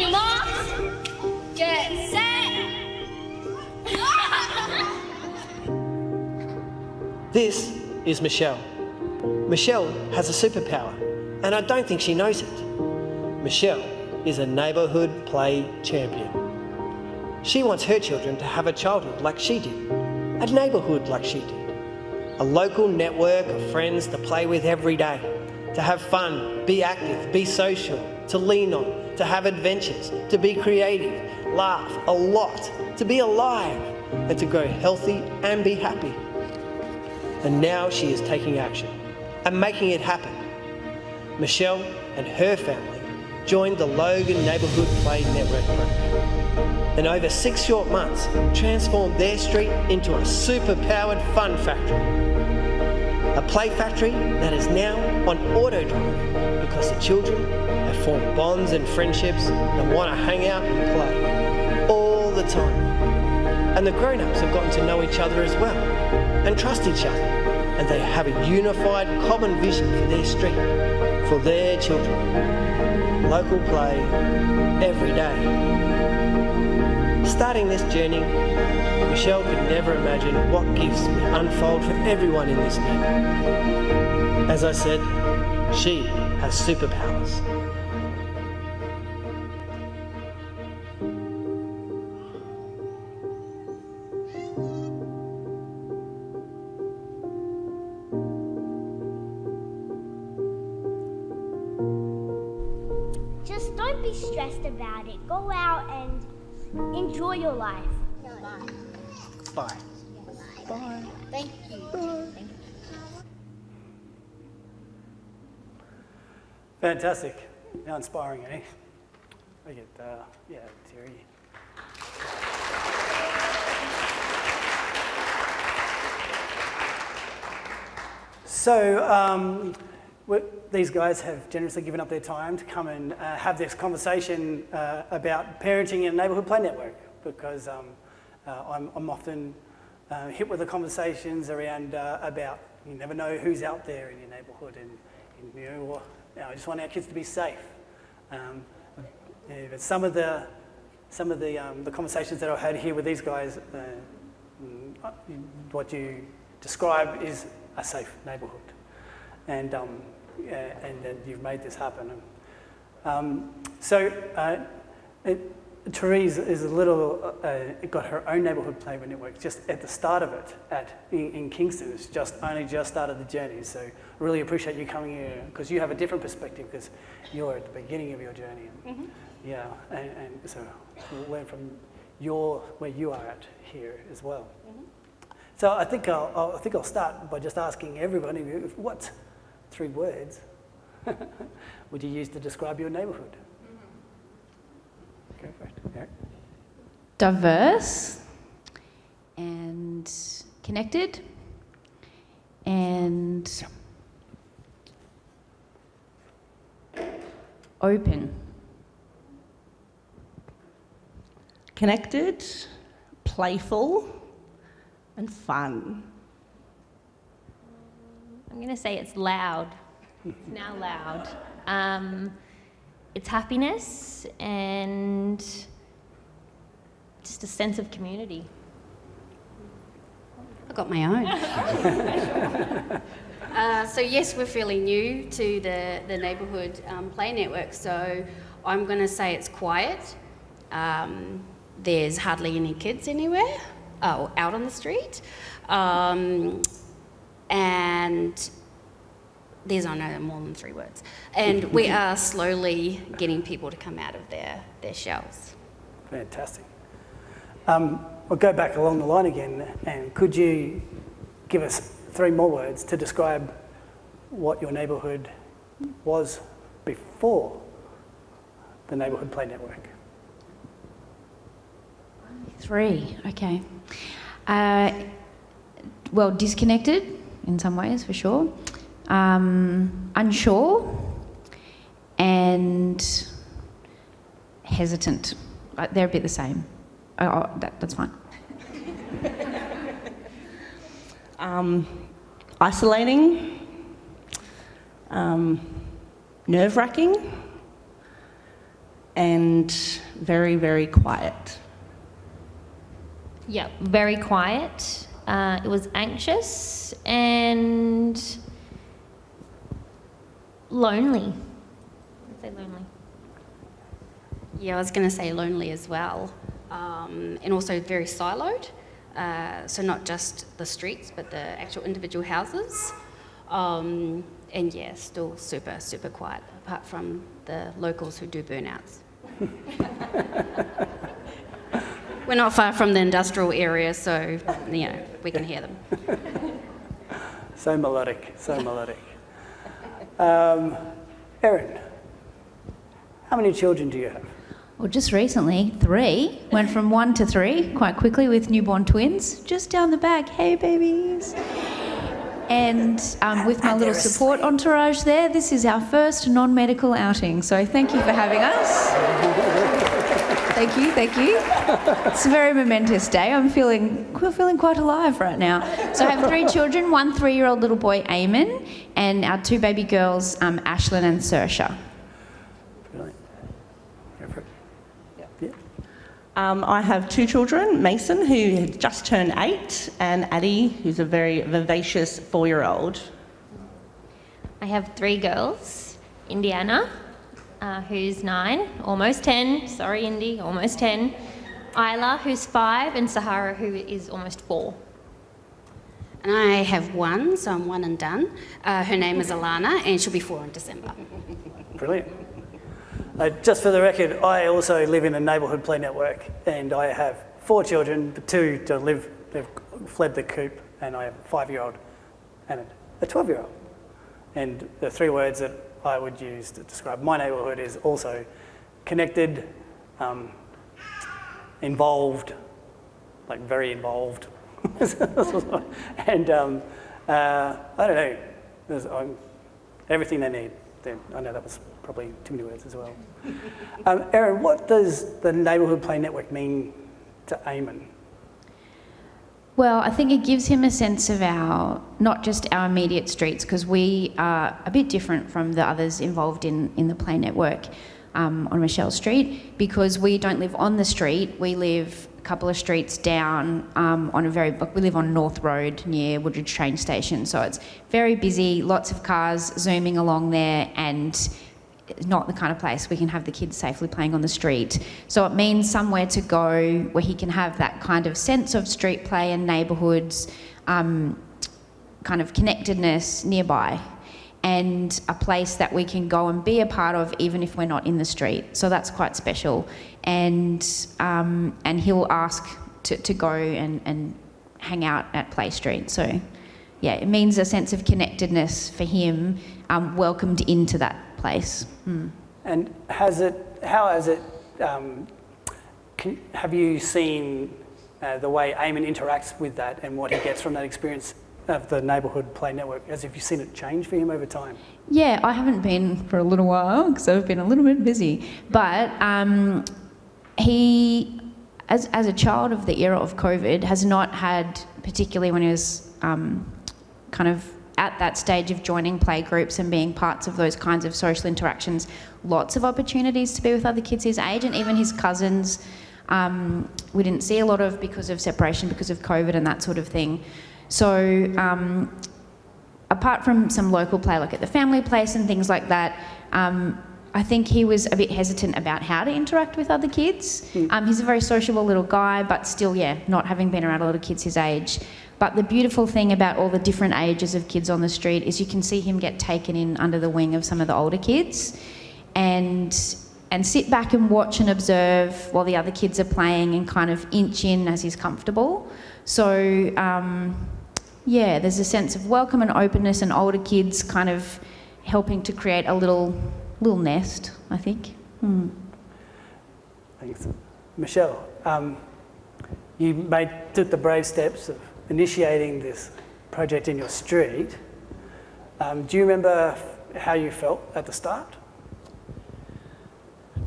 your marks, get set. This is Michelle. Michelle has a superpower, and I don't think she knows it. Michelle is a neighbourhood play champion. She wants her children to have a childhood like she did, a neighbourhood like she did, a local network of friends to play with every day, to have fun, be active, be social, to lean on, to have adventures, to be creative, laugh a lot, to be alive, and to grow healthy and be happy. And now she is taking action and making it happen. Michelle and her family joined the Logan Neighbourhood Play Network program, and over 6 short months transformed their street into a super-powered fun factory. A play factory that is now on auto drive because the children have formed bonds and friendships and want to hang out and play all the time. And the grown-ups have gotten to know each other as well and trust each other, and they have a unified common vision for their street, for their children. Local play every day. Starting this journey, Michelle could never imagine what gifts would unfold for everyone in this neighbourhood. As I said, she has superpowers. Just don't be stressed about it. Go out and enjoy your life. Bye. Bye. Thank you. Thank you. Fantastic. How inspiring, eh? I get, teary. So, these guys have generously given up their time to come and have this conversation about parenting in a neighbourhood play network, because I'm often hit with the conversations around about you never know who's out there in your neighbourhood, and I just want our kids to be safe. But some of the conversations that I've had here with these guys, what you describe is a safe neighbourhood, and you've made this happen. Therese is got her own neighbourhood play network just at the start of it in Kingston. It's only just started the journey. So I really appreciate you coming here, because you have a different perspective, because you're at the beginning of your journey. And, and so we'll learn from where you are at here as well. So I think I'll start by just asking everybody, what 3 words would you use to describe your neighbourhood? Go for it. Yeah. Diverse and connected and open. Connected, playful, and fun. I'm going to say it's loud. It's now loud. It's happiness and just a sense of community. I got my own. So yes, we're fairly new to the neighbourhood play network, so I'm going to say it's quiet. There's hardly any kids anywhere, out on the street. And there's, I know, more than 3 words. And we are slowly getting people to come out of their shells. Fantastic. We'll go back along the line again, and could you give us 3 more words to describe what your neighbourhood was before the Neighbourhood Play Network? 3, okay. Well, disconnected in some ways, for sure. Unsure and hesitant. They're a bit the same. That's fine. Isolating, nerve-wracking, and very, very quiet. Yeah, very quiet. It was anxious and lonely. I'd say lonely. Yeah, I was going to say lonely as well, and also very siloed. So not just the streets, but the actual individual houses. And yeah, still super, super quiet, apart from the locals who do burnouts. We're not far from the industrial area, so, you know, we can hear them. So melodic, so melodic. Erin, how many children do you have? Well, just recently, 3. Went from 1 to 3 quite quickly with newborn twins. Just down the back, hey babies. And with my little support entourage there, this is our first non-medical outing. So thank you for having us. Thank you, thank you. It's a very momentous day. We're feeling quite alive right now. So I have 3 children, 1 3-year-old little boy, Eamon, and our 2 baby girls, Ashlyn and Saoirse. Brilliant. Go for it. Yeah. I have 2 children, Mason, who had just turned 8, and Addie, who's a very vivacious 4-year-old. I have 3 girls. Indiana, who's 9, almost 10. Sorry, Indy, almost 10. Isla, who's 5, and Sahara, who is almost 4. And I have 1, so I'm 1 and done. Her name is Alana, and she'll be 4 in December. Brilliant. Just for the record, I also live in a neighbourhood play network, and I have 4 children, but 2 don't live, they've fled the coop, and I have a 5-year-old and a 12-year-old. And the 3 words that I would use to describe my neighbourhood is also connected, involved, like very involved, and I don't know, there's everything they need. I know that was probably too many words as well. Erin, what does the Neighbourhood Play Network mean to Eamon? Well, I think it gives him a sense of not just our immediate streets, because we are a bit different from the others involved in the Play Network on Michelle Street, because we don't live on the street, we live a couple of streets down we live on North Road near Woodridge train station, so it's very busy, lots of cars zooming along there, and not the kind of place we can have the kids safely playing on the street. So it means somewhere to go where he can have that kind of sense of street play and neighbourhoods, kind of connectedness nearby, and a place that we can go and be a part of even if we're not in the street. So that's quite special. And he'll ask to go and hang out at Play Street. So yeah, it means a sense of connectedness for him, welcomed into that place. And have you seen the way Eamon interacts with that and what he gets from that experience of the Neighbourhood Play Network? Have you seen it change for him over time? Yeah, I haven't been for a little while because I've been a little bit busy. But he, as a child of the era of COVID, has not had, particularly when he was kind of at that stage of joining play groups and being parts of those kinds of social interactions, lots of opportunities to be with other kids his age, and even his cousins we didn't see a lot of because of separation, because of COVID and that sort of thing. So apart from some local play like at the family place and things like that, I think he was a bit hesitant about how to interact with other kids. He's a very sociable little guy, but still, not having been around a lot of kids his age. But the beautiful thing about all the different ages of kids on the street is you can see him get taken in under the wing of some of the older kids and sit back and watch and observe while the other kids are playing and kind of inch in as he's comfortable. So, there's a sense of welcome and openness, and older kids kind of helping to create a little nest, I think. Thanks. Michelle, you took the brave steps of initiating this project in your street. Do you remember how you felt at the start?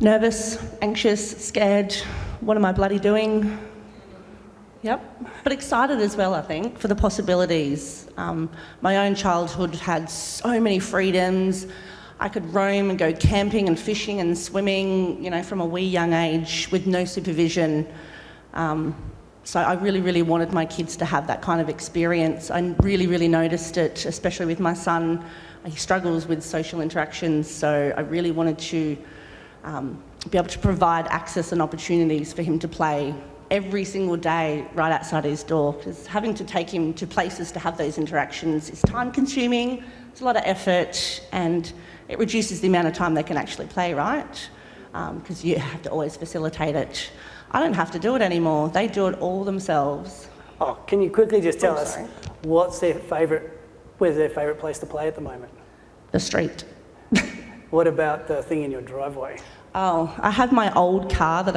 Nervous, anxious, scared. What am I bloody doing? Yep. But excited as well, I think, for the possibilities. My own childhood had so many freedoms. I could roam and go camping and fishing and swimming, you know, from a wee young age with no supervision. So I really, really wanted my kids to have that kind of experience. I really, really noticed it, especially with my son. He struggles with social interactions, so I really wanted to be able to provide access and opportunities for him to play every single day right outside his door, because having to take him to places to have those interactions is time consuming, it's a lot of effort, and it reduces the amount of time they can actually play, right? Because you have to always facilitate it. I don't have to do it anymore. They do it all themselves. Oh, can you quickly just tell us where's their favourite place to play at the moment? The street. What about the thing in your driveway? Oh, I have my old car that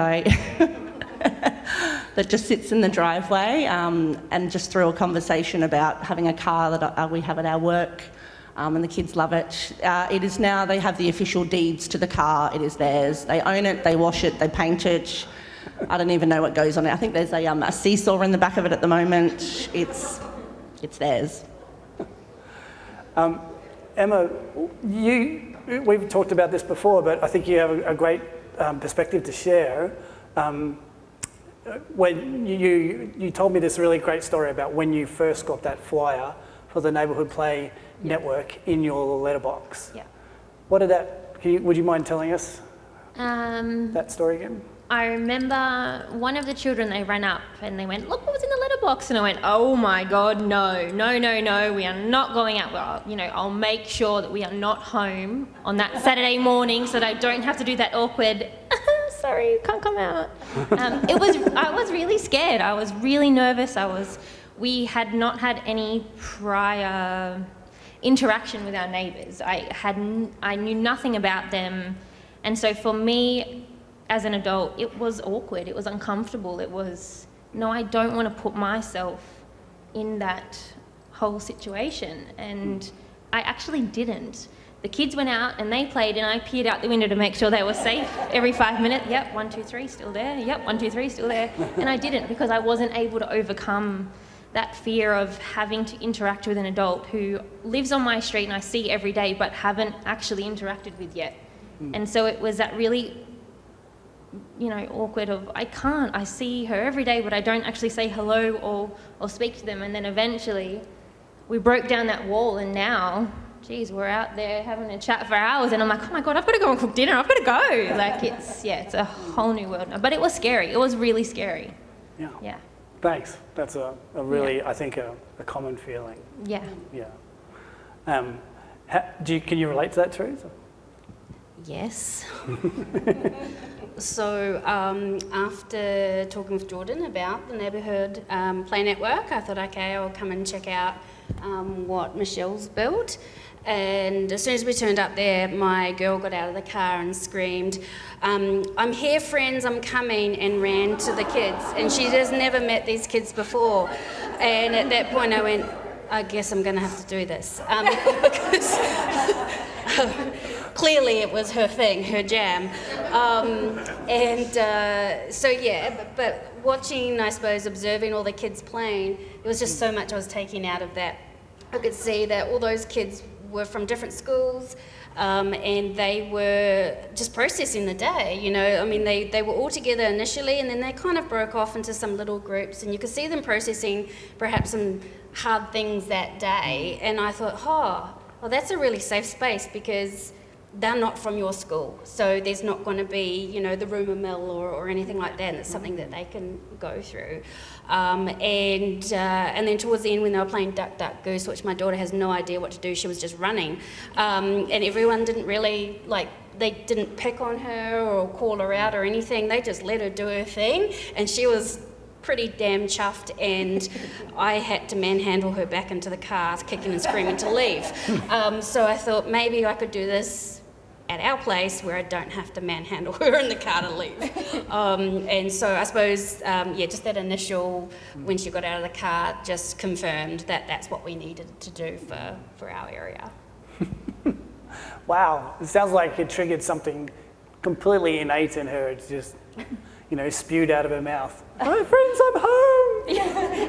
that just sits in the driveway, and just through a conversation about having a car that we have at our work, and the kids love it. It is now, they have the official deeds to the car. It is theirs. They own it, they wash it, they paint it. I don't even know what goes on it. I think there's a seesaw in the back of it at the moment. It's theirs. Emma, we've talked about this before, but I think you have a great perspective to share. When you told me this really great story about when you first got that flyer for the Neighbourhood Play Network in your letterbox. Yeah. What did that? Would you mind telling us that story again? I remember one of the children, they ran up and they went, look what was in the letterbox. And I went, oh my God, no, we are not going out. Well, you know, I'll make sure that we are not home on that Saturday morning so that I don't have to do that awkward, sorry, you can't come out. I was really scared. I was really nervous. We had not had any prior interaction with our neighbours. I knew nothing about them. And so for me, as an adult, it was awkward, it was uncomfortable, it was, no, I don't want to put myself in that whole situation. And I actually didn't. The kids went out and they played, and I peered out the window to make sure they were safe every 5 minutes. Yep, 1, 2, 3, still there. Yep, 1, 2, 3, still there. And I didn't, because I wasn't able to overcome that fear of having to interact with an adult who lives on my street and I see every day but haven't actually interacted with yet. And so it was that really, you know, awkward of, I see her every day but I don't actually say hello or speak to them. And then eventually we broke down that wall, and now, geez, we're out there having a chat for hours, and I'm like, oh my God, I've got to go and cook dinner, I've got to go. Like, it's a whole new world now. But it was scary, it was really scary. Yeah. Thanks. That's a really, I think, a common feeling. Yeah. Yeah. Can you relate to that, Teresa? Yes. So after talking with Jordan about the Neighbourhood Play Network, I thought, okay, I'll come and check out what Michelle's built. And as soon as we turned up there, my girl got out of the car and screamed, I'm here, friends, I'm coming, and ran to the kids. And she has never met these kids before. And at that point I went, I guess I'm going to have to do this. Because clearly it was her thing, her jam. So yeah, but watching, I suppose, observing all the kids playing, there was just so much I was taking out of that. I could see that all those kids were from different schools, and they were just processing the day, you know. I mean, they were all together initially, and then they kind of broke off into some little groups, and you could see them processing perhaps some hard things that day. And I thought, well, that's a really safe space, because they're not from your school, so there's not going to be, you know, the rumour mill or anything like that, and it's something that they can go through. And then towards the end, when they were playing Duck, Duck, Goose, which my daughter has no idea what to do, she was just running, and everyone didn't really, they didn't pick on her or call her out or anything, they just let her do her thing, and she was pretty damn chuffed, and I had to manhandle her back into the car, kicking and screaming to leave. So I thought maybe I could do this at our place where I don't have to manhandle her in the car to leave. And so I suppose, just that initial, when she got out of the car, just confirmed that that's what we needed to do for our area. Wow, it sounds like it triggered something completely innate in her. It's just, spewed out of her mouth. "Hi friends, I'm home."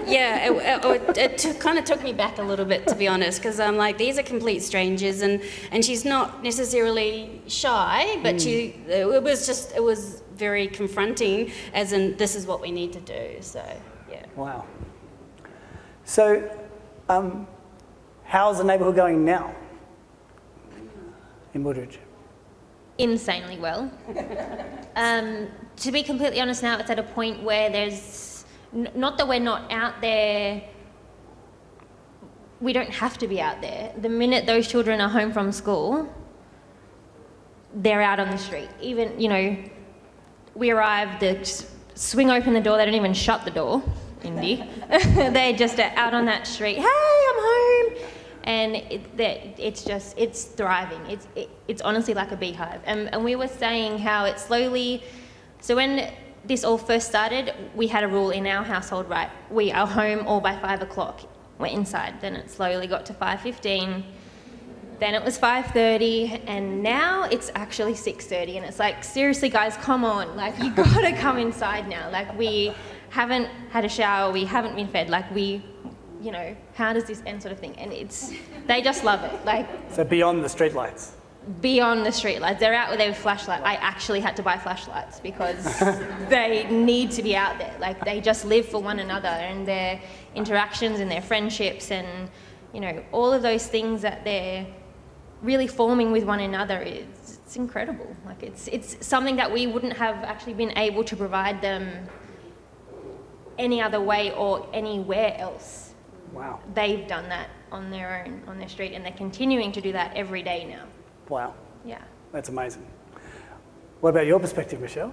Yeah, it kind of took me back a little bit, to be honest, because I'm like, these are complete strangers, and she's not necessarily shy, but it was very confronting, as in, this is what we need to do. So yeah. Wow. So, how's the neighbourhood going now in Woodridge? Insanely well. To be completely honest, now it's at a point where there's not that we're not out there. We don't have to be out there. The minute those children are home from school, they're out on the street. Even, we arrive, they swing open the door, they don't even shut the door, Indy. They're just out on that street. "Hey, I'm home." And it's thriving. It's honestly like a beehive. And we were saying how it slowly, so when this all first started, we had a rule in our household, right? We are home all by 5 o'clock. We're inside. Then it slowly got to 5:15. Then it was 5:30, and now it's actually 6:30. And it's like, seriously, guys, come on. Like, you gotta come inside now. Like, we haven't had a shower, we haven't been fed. Like, how does this end, sort of thing? And they just love it. Like, So beyond the streetlights. beyond the streetlights, they're out with their flashlight. I actually had to buy flashlights because they need to be out there. Like, they just live for one another, and their interactions and their friendships and, all of those things that they're really forming with one another, it's incredible. Like, it's something that we wouldn't have actually been able to provide them any other way or anywhere else. Wow. They've done that on their own, on their street, and they're continuing to do that every day now. Wow. Yeah. That's amazing. What about your perspective, Michelle?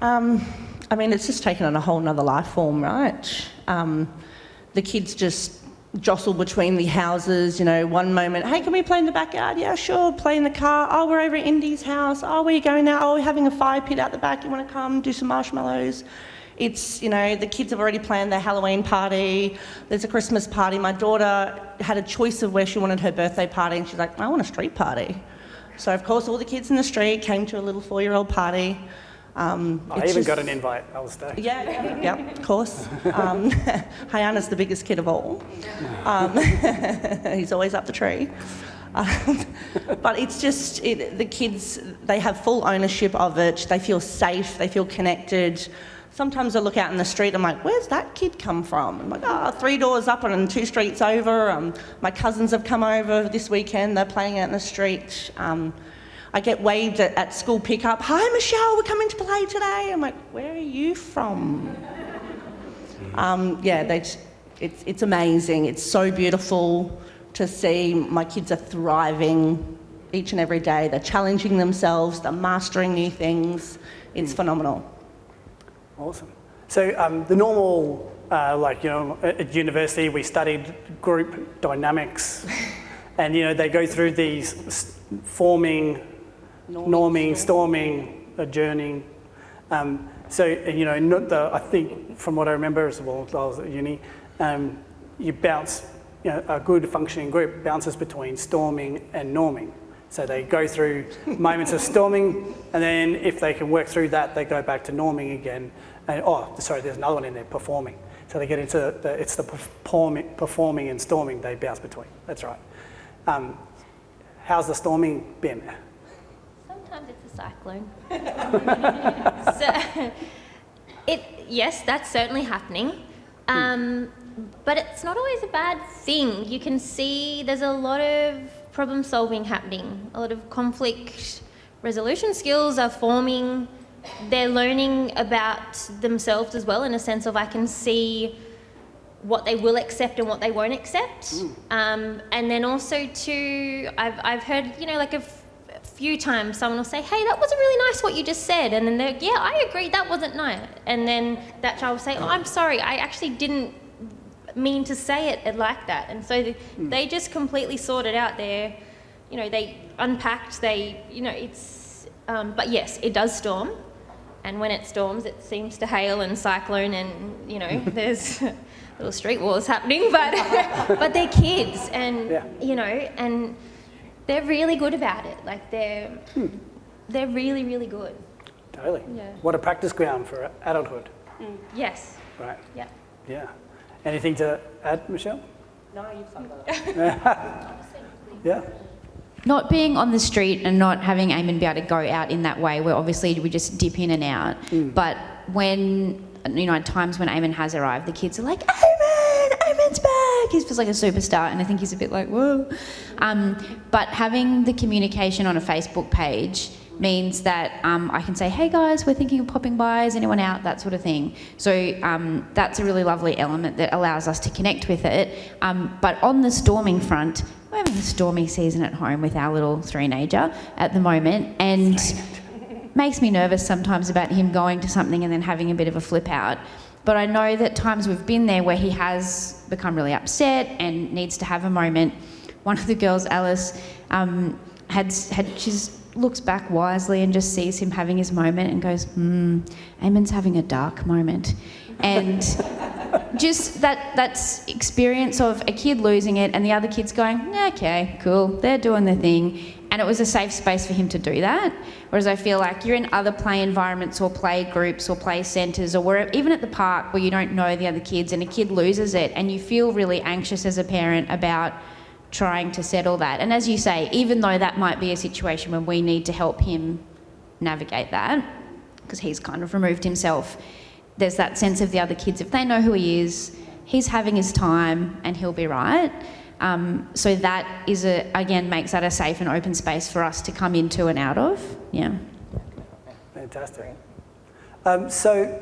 It's just taken on a whole nother life form, right? The kids just jostle between the houses, one moment, "Hey, can we play in the backyard?" "Yeah, sure." Play in the car. "Oh, we're over at Indy's house." "Oh, where are you going now?" "Oh, we're having a fire pit out the back. You want to come do some marshmallows?" It's, the kids have already planned their Halloween party. There's a Christmas party. My daughter had a choice of where she wanted her birthday party, and she's like, "I want a street party." So, of course, all the kids in the street came to a little 4-year-old party. I even got an invite. I was stoked. Yeah, of course. Hayana's the biggest kid of all. He's always up the tree. But it's just, the kids, they have full ownership of it. They feel safe. They feel connected. Sometimes I look out in the street, I'm like, "Where's that kid come from?" I'm like, 3 doors up and 2 streets over. My cousins have come over this weekend. They're playing out in the street. I get waved at school pickup. "Hi, Michelle, we're coming to play today." I'm like, "Where are you from?" It's amazing. It's so beautiful to see. My kids are thriving each and every day. They're challenging themselves. They're mastering new things. It's phenomenal. Awesome. So the normal, at university, we studied group dynamics, and they go through these forming, norming, storming, adjourning. I think from what I remember as well, I was at uni, you bounce. A good functioning group bounces between storming and norming. So they go through moments of storming, and then if they can work through that, they go back to norming again. And there's another one in there, performing. So they get into the performing and storming they bounce between. That's right. How's the storming been? Sometimes it's a cyclone. Yes, that's certainly happening. But it's not always a bad thing. You can see there's a lot of problem solving happening. A lot of conflict resolution skills are forming. They're learning about themselves as well, in a sense of, I can see what they will accept and what they won't accept. And then also too, I've heard, a few times someone will say, "Hey, that wasn't really nice what you just said." And then they're, "Yeah, I agree, that wasn't nice." And then that child will say, "Oh, I'm sorry, I actually didn't mean to say it like that." And so they just completely sorted out their, they unpacked, but yes, it does storm. And when it storms, it seems to hail and cyclone, and there's little street wars happening. But they're kids, and and they're really good about it. Like they're really, really good. Totally. Yeah. What a practice ground for adulthood. Yes. Right. Yeah. Yeah. Anything to add, Michelle? No, you've summed that up. Yeah. Not being on the street and not having Eamon be able to go out in that way, where obviously we just dip in and out. But when, at times when Eamon has arrived, the kids are like, Eamon's back! He feels like a superstar, and I think he's a bit like, whoa. But having the communication on a Facebook page means that I can say, hey guys, we're thinking of popping by, is anyone out, that sort of thing. So that's a really lovely element that allows us to connect with it. But on the storming front, we're having a stormy season at home with our little three-nager at the moment, and makes me nervous sometimes about him going to something and then having a bit of a flip out. But I know that times we've been there where he has become really upset and needs to have a moment. One of the girls, Alice, she's looks back wisely and just sees him having his moment and goes, Eamon's having a dark moment. And just that's experience of a kid losing it and the other kids going, okay, cool, they're doing their thing. And it was a safe space for him to do that. Whereas I feel like you're in other play environments or play groups or play centres or wherever, even at the park where you don't know the other kids and a kid loses it and you feel really anxious as a parent about trying to settle that. And as you say, even though that might be a situation where we need to help him navigate that, because he's kind of removed himself, there's that sense of the other kids, if they know who he is, he's having his time and he'll be right. So that is again makes that a safe and open space for us to come into and out of. Yeah. Fantastic. So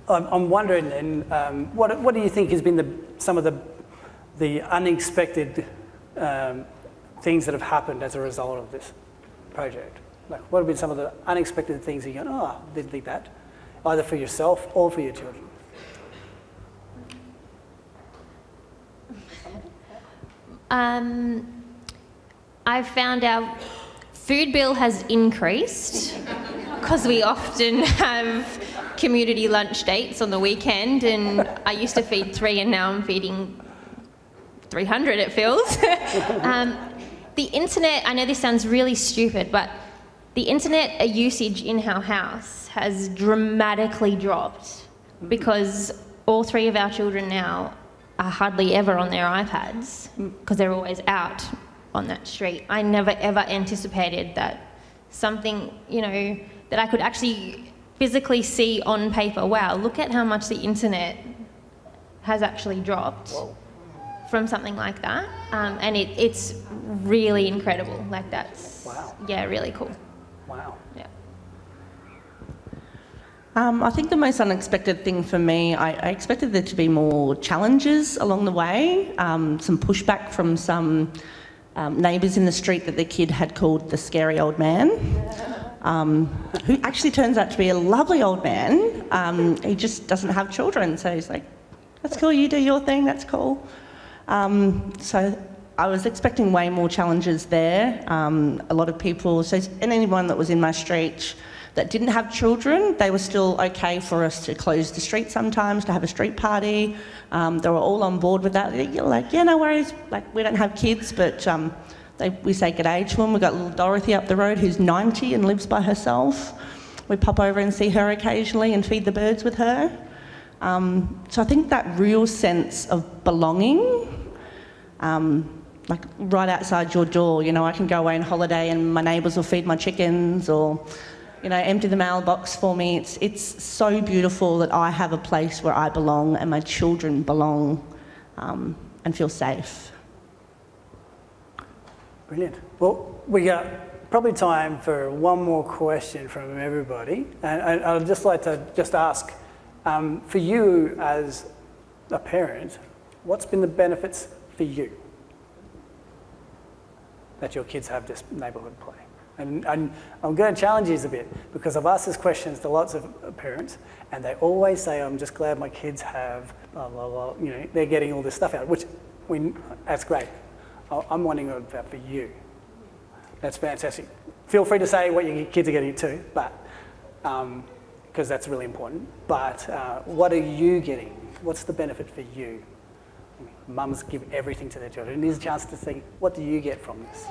I'm wondering then, what do you think has been some of the unexpected things that have happened as a result of this project? Like, what have been some of the unexpected things that you go, didn't think that, either for yourself or for your children? I've found our food bill has increased because we often have community lunch dates on the weekend, and I used to feed 3 and now I'm feeding 300, it feels. The internet, I know this sounds really stupid, but the internet usage in our house has dramatically dropped because all 3 of our children now are hardly ever on their iPads because they're always out on that street. I never ever anticipated that something, that I could actually physically see on paper, wow, look at how much the internet has actually dropped from something like that. And it's really incredible. Like that's, really cool. Wow. Yeah. I think the most unexpected thing for me, I expected there to be more challenges along the way, some pushback from some neighbours in the street that the kid had called the scary old man, who actually turns out to be a lovely old man. He just doesn't have children, so he's like, that's cool, you do your thing, that's cool. So I was expecting way more challenges there. A lot of people, and anyone that was in my street that didn't have children, they were still okay for us to close the street sometimes, to have a street party. They were all on board with that. You're like, yeah, no worries, like we don't have kids, but we say g'day to them. We've got little Dorothy up the road who's 90 and lives by herself. We pop over and see her occasionally and feed the birds with her. So I think that real sense of belonging, like right outside your door, I can go away on holiday and my neighbours will feed my chickens or empty the mailbox for me. It's so beautiful that I have a place where I belong and my children belong and feel safe. Brilliant. Well, we got probably time for one more question from everybody. And I'd just like to ask, for you as a parent, what's been the benefits for you that your kids have this neighbourhood play? And I'm going to challenge you a bit because I've asked this questions to lots of parents and they always say, I'm just glad my kids have blah, blah, blah. They're getting all this stuff out, which that's great. I'm wanting that for you. That's fantastic. Feel free to say what your kids are getting too, but because that's really important. But what are you getting? What's the benefit for you? Mums give everything to their children. It is a chance to think, what do you get from this?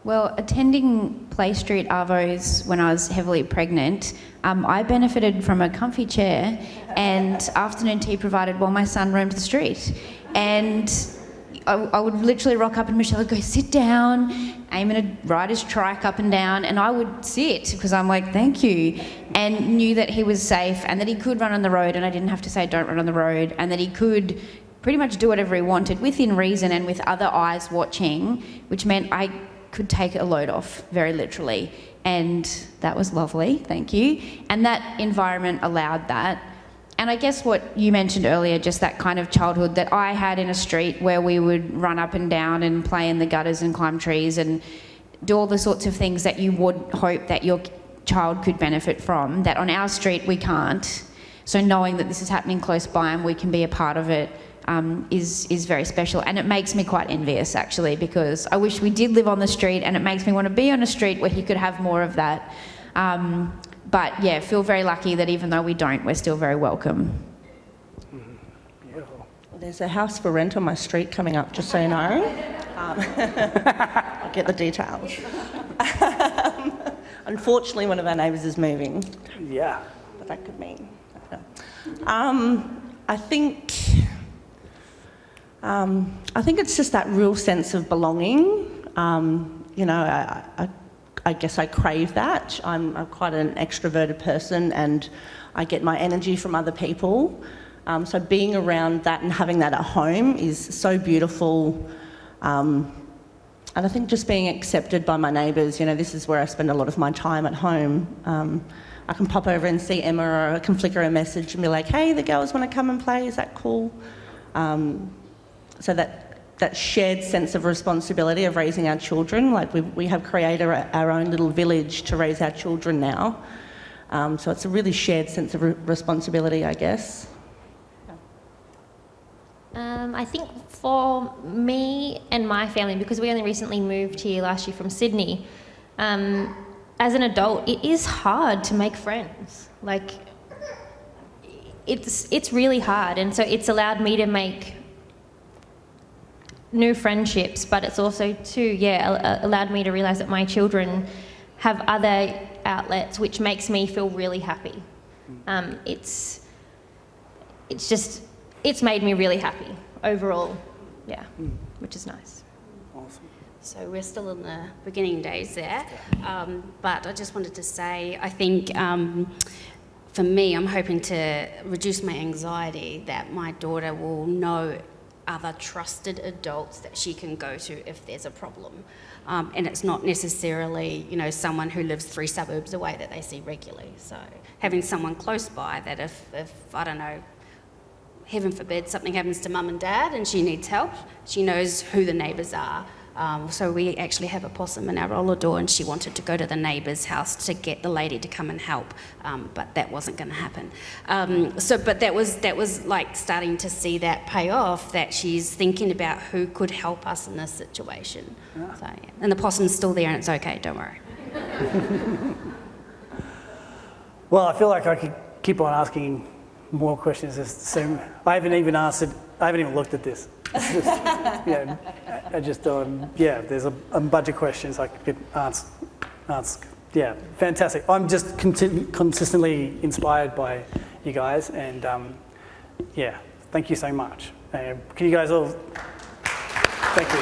Well, attending Play Street Arvos when I was heavily pregnant, I benefited from a comfy chair and afternoon tea provided while my son roamed the street. And I would literally rock up and Michelle would go, sit down, Eamon would ride his trike up and down, and I would sit because I'm like, thank you, and knew that he was safe and that he could run on the road and I didn't have to say don't run on the road, and that he could pretty much do whatever he wanted within reason and with other eyes watching, which meant I could take a load off, very literally. And that was lovely, thank you. And that environment allowed that. And I guess what you mentioned earlier, just that kind of childhood that I had in a street where we would run up and down and play in the gutters and climb trees and do all the sorts of things that you would hope that your child could benefit from, that on our street we can't. So knowing that this is happening close by and we can be a part of it is very special, and it makes me quite envious actually, because I wish we did live on the street, and it makes me want to be on a street where he could have more of that. But yeah, feel very lucky that even though we don't, we're still very welcome. Beautiful. Well, there's a house for rent on my street coming up, just so you know. I'll get the details. Unfortunately, one of our neighbours is moving. Yeah. What that could mean. I think it's just that real sense of belonging. You know, I guess I crave that. I'm quite an extroverted person and I get my energy from other people. So being around that and having that at home is so beautiful. And I think just being accepted by my neighbours, you know, this is where I spend a lot of my time at home. I can pop over and see Emma, or I can flick her a message and be like, hey, the girls want to come and play, is that cool? So that shared sense of responsibility of raising our children, like we have created our own little village to raise our children now. So it's a really shared sense of responsibility, I guess. I think for me and my family, because we only recently moved here last year from Sydney, as an adult, it is hard to make friends. Like, it's really hard, and so it's allowed me to make new friendships, but it's also too, allowed me to realise that my children have other outlets, which makes me feel really happy. It's made me really happy overall, which is nice. Awesome. So we're still in the beginning days there, but I just wanted to say, I think for me, I'm hoping to reduce my anxiety that my daughter will know other trusted adults that she can go to if there's a problem. And it's not necessarily, you know, someone who lives 3 suburbs away that they see regularly. So having someone close by that if I don't know, heaven forbid, something happens to mum and dad and she needs help, she knows who the neighbours are. So we actually have a possum in our roller door, and she wanted to go to the neighbour's house to get the lady to come and help, but that wasn't going to happen. But that was like starting to see that pay off, that she's thinking about who could help us in this situation. Yeah. So, yeah. And the possum's still there, and it's okay, don't worry. Well, I feel like I could keep on asking more questions. I haven't even looked at this. There's a bunch of questions I could ask. Yeah, fantastic. I'm just consistently inspired by you guys, and thank you so much. Can you guys all, thank you.